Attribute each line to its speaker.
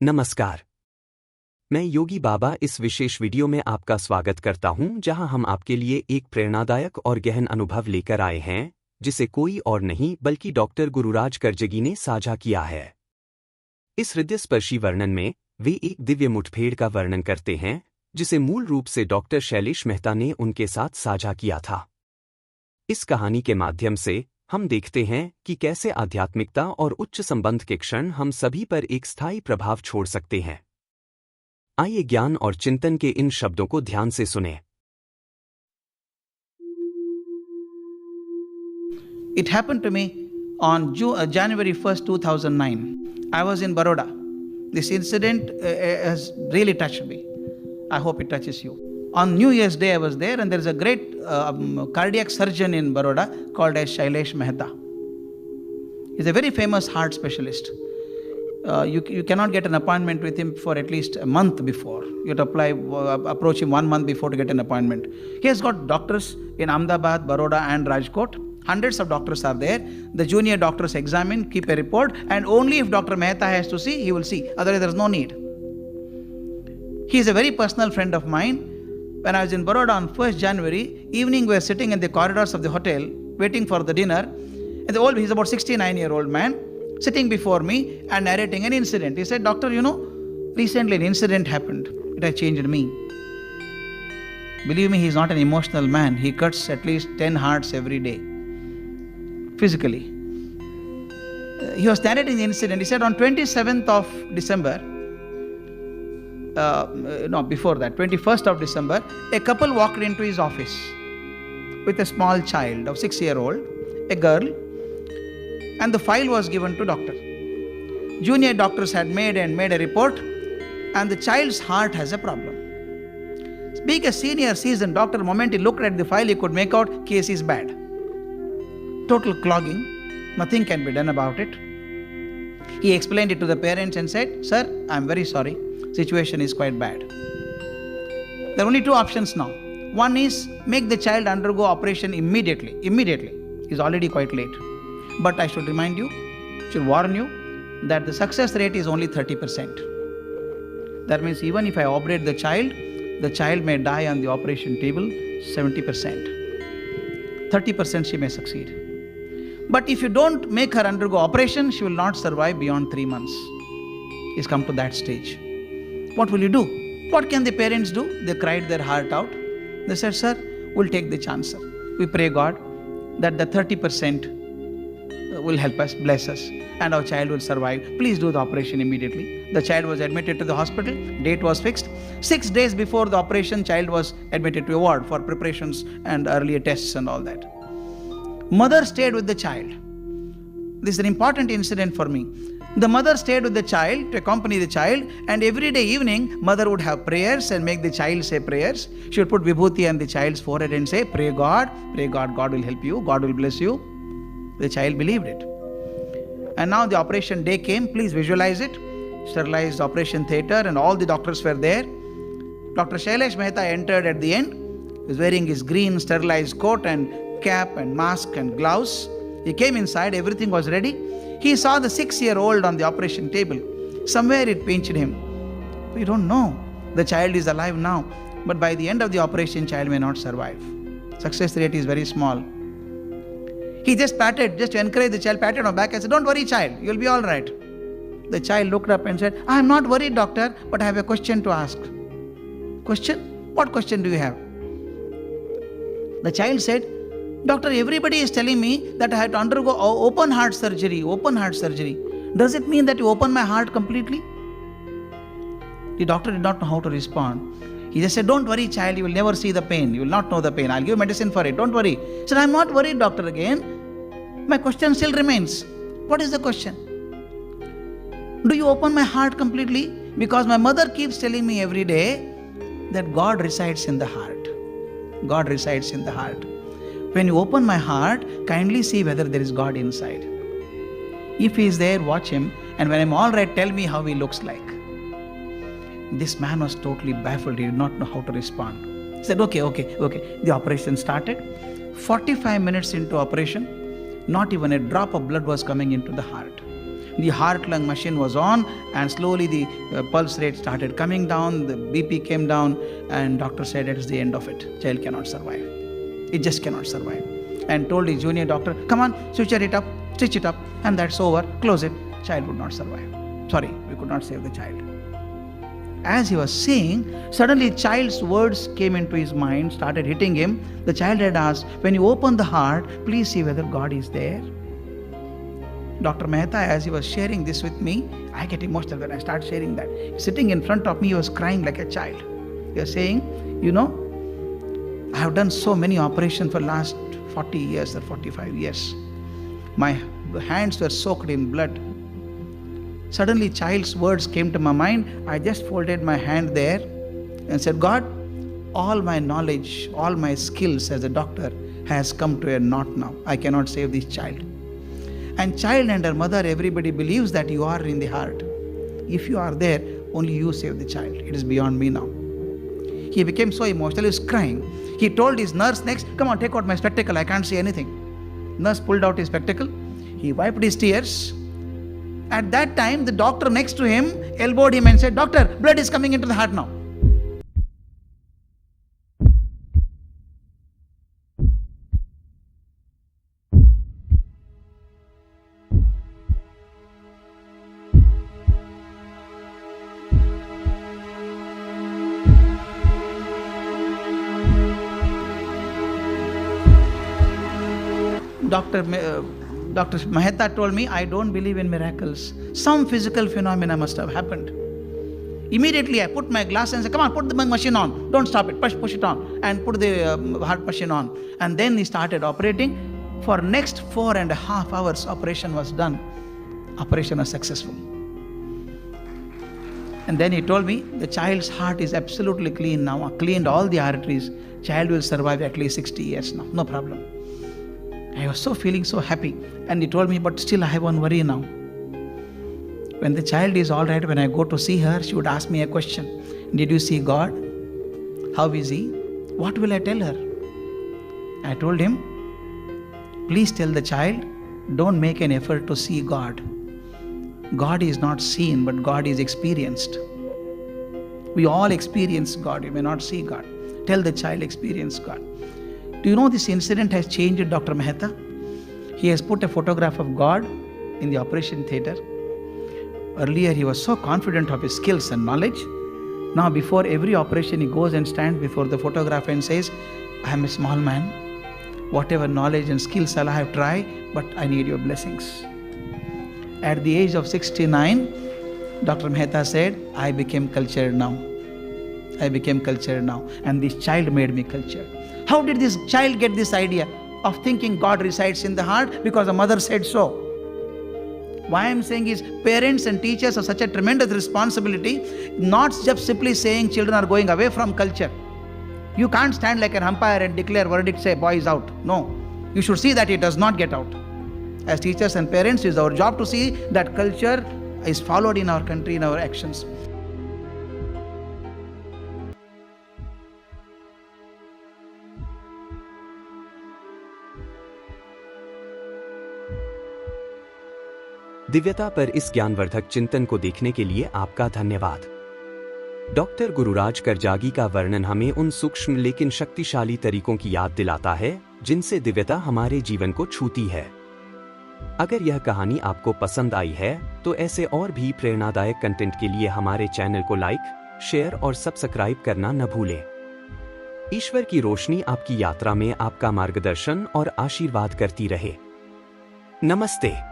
Speaker 1: नमस्कार। मैं योगी बाबा इस विशेष वीडियो में आपका स्वागत करता हूं, जहां हम आपके लिए एक प्रेरणादायक और गहन अनुभव लेकर आए हैं, जिसे कोई और नहीं बल्कि डॉक्टर गुरुराज करजगी ने साझा किया है। इस हृदयस्पर्शी वर्णन में वे एक दिव्य मुठभेड़ का वर्णन करते हैं, जिसे मूल रूप से डॉक्टर शैलेश मेहता ने उनके साथ साझा किया था। इस कहानी के माध्यम से हम देखते हैं कि कैसे आध्यात्मिकता और उच्च संबंध के क्षण हम सभी पर एक स्थायी प्रभाव छोड़ सकते हैं। आइए ज्ञान और चिंतन के इन शब्दों को ध्यान से सुनें।
Speaker 2: It happened to me on January 1st, 2009. I was in Baroda. This incident has really touched me. I hope it touches you. On New Year's Day I was there, and there is a great cardiac surgeon in Baroda called as Shailesh Mehta. He's a very famous heart specialist. You cannot get an appointment with him for at least a month before. You have to approach him 1 month before to get an appointment. He has got doctors in Ahmedabad, Baroda and Rajkot. Hundreds of doctors are there. The junior doctors examine, keep a report, and only if Dr. Mehta has to see, he will see. Otherwise there is no need. He is a very personal friend of mine. When I was in Baroda on 1st January, evening we were sitting in the corridors of the hotel, waiting for the dinner. And he's about 69-year-old man, sitting before me and narrating an incident. He said, "Doctor, recently an incident happened. It has changed me." Believe me, he's not an emotional man. He cuts at least 10 hearts every day, physically. He was narrating the incident. He said on 27th of December, before that, 21st of December, a couple walked into his office with a small child of 6-year-old, a girl, and the file was given to doctor. Junior doctors had made a report, and the child's heart has a problem. Being a senior seasoned doctor, the moment he looked at the file, he could make out case is bad. Total clogging, nothing can be done about it. He explained it to the parents and said, "Sir, I'm very sorry. Situation is quite bad. There are only two options now. One is make the child undergo operation immediately. It's already quite late. But I should remind you, should warn you that the success rate is only 30%. That means even if I operate the child may die on the operation table 70%. 30% she may succeed. But if you don't make her undergo operation, she will not survive beyond 3 months. It's come to that stage. What will you do?" What can the parents do? They cried their heart out. They said, "Sir, we'll take the chance, sir. We pray God that the 30% will help us, bless us, and our child will survive. Please do the operation immediately." The child was admitted to the hospital. Date was fixed. 6 days before the operation, child was admitted to a ward for preparations and earlier tests and all that. Mother stayed with the child. This is an important incident for me. The mother stayed with the child to accompany the child, and every day evening, mother would have prayers and make the child say prayers. She would put vibhuti on the child's forehead and say, pray God, God will help you, God will bless you." The child believed it. And now the operation day came. Please visualize it. Sterilized operation theatre, and all the doctors were there. Dr. Shailesh Mehta entered at the end. He was wearing his green sterilized coat and cap and mask and gloves. He came inside, everything was ready. He saw the 6-year-old on the operation table. Somewhere it pinched him. We don't know. The child is alive now, but by the end of the operation, child may not survive. Success rate is very small. He just to encourage the child, patted on the back and said, "Don't worry, child, you'll be all right." The child looked up and said, "I'm not worried, doctor, but I have a question to ask." "Question? What question do you have?" The child said, "Doctor, everybody is telling me that I have to undergo open heart surgery. Does it mean that you open my heart completely?" The doctor did not know how to respond. He just said, "Don't worry, child, you will never see the pain. You will not know the pain. I'll give medicine for it. Don't worry." He said, "I'm not worried, doctor, again. My question still remains." "What is the question?" "Do you open my heart completely? Because my mother keeps telling me every day that God resides in the heart. God resides in the heart. When you open my heart, kindly see whether there is God inside. If he is there, watch him, and when I'm all right, tell me how he looks like." This man was totally baffled. He did not know how to respond. He said, okay. The operation started. 45 minutes into operation, not even a drop of blood was coming into the heart. The heart-lung machine was on, and slowly the pulse rate started coming down, the BP came down, and doctor said it is the end of it. Child cannot survive. It just cannot survive. And told his junior doctor, come on, switch it up, stitch it up, and that's over, close it. Child would not survive. Sorry, we could not save the child. As he was saying, suddenly child's words came into his mind, started hitting him. The child had asked, when you open the heart, please see whether God is there. Dr. Mehta, as he was sharing this with me, I get emotional when I start sharing that. Sitting in front of me, he was crying like a child. He was saying, I have done so many operations for last 40 years or 45 years. My hands were soaked in blood. Suddenly, child's words came to my mind. I just folded my hand there and said, God, all my knowledge, all my skills as a doctor has come to a knot now. I cannot save this child. And child and her mother, everybody believes that you are in the heart. If you are there, only you save the child. It is beyond me now. He became so emotional, he was crying. He told his nurse next, come on, take out my spectacle, I can't see anything. Nurse pulled out his spectacle. He wiped his tears. At that time, the doctor next to him elbowed him and said, Doctor, blood is coming into the heart now. Dr. Mehta told me, I don't believe in miracles. Some physical phenomena must have happened. Immediately I put my glass and said, come on, put the machine on. Don't stop it, push it on. And put the heart machine on. And then he started operating. For next 4.5 hours, operation was done. Operation was successful. And then he told me, the child's heart is absolutely clean now. Cleaned all the arteries. Child will survive at least 60 years now. No problem. I was feeling so happy. And he told me, but still I have one worry now. When the child is all right, when I go to see her, she would ask me a question. Did you see God? How is he? What will I tell her? I told him, please tell the child, don't make an effort to see God. God is not seen, but God is experienced. We all experience God. You may not see God. Tell the child, experience God. Do you know this incident has changed Dr. Mehta? He has put a photograph of God in the operation theatre. Earlier he was so confident of his skills and knowledge. Now before every operation he goes and stands before the photograph and says, I am a small man. Whatever knowledge and skills I have tried, but I need your blessings. At the age of 69, Dr. Mehta said, I became cultured now. I became cultured now. And this child made me cultured. How did this child get this idea of thinking God resides in the heart? Because the mother said so. Why I am saying is, parents and teachers have such a tremendous responsibility, not just simply saying children are going away from culture. You can't stand like an umpire and declare verdict, say boy is out. No, you should see that it does not get out. As teachers and parents, it is our job to see that culture is followed in our country, in our actions.
Speaker 1: दिव्यता पर इस ज्ञानवर्धक चिंतन को देखने के लिए आपका धन्यवाद। डॉक्टर गुरुराज करजागी का वर्णन हमें उन सूक्ष्म लेकिन शक्तिशाली तरीकों की याद दिलाता है जिनसे दिव्यता हमारे जीवन को छूती है। अगर यह कहानी आपको पसंद आई है तो ऐसे और भी प्रेरणादायक कंटेंट के लिए हमारे चैनल को लाइक, शेयर और सब्सक्राइब करना न भूलें। ईश्वर की रोशनी आपकी यात्रा में आपका मार्गदर्शन और आशीर्वाद करती रहे। नमस्ते।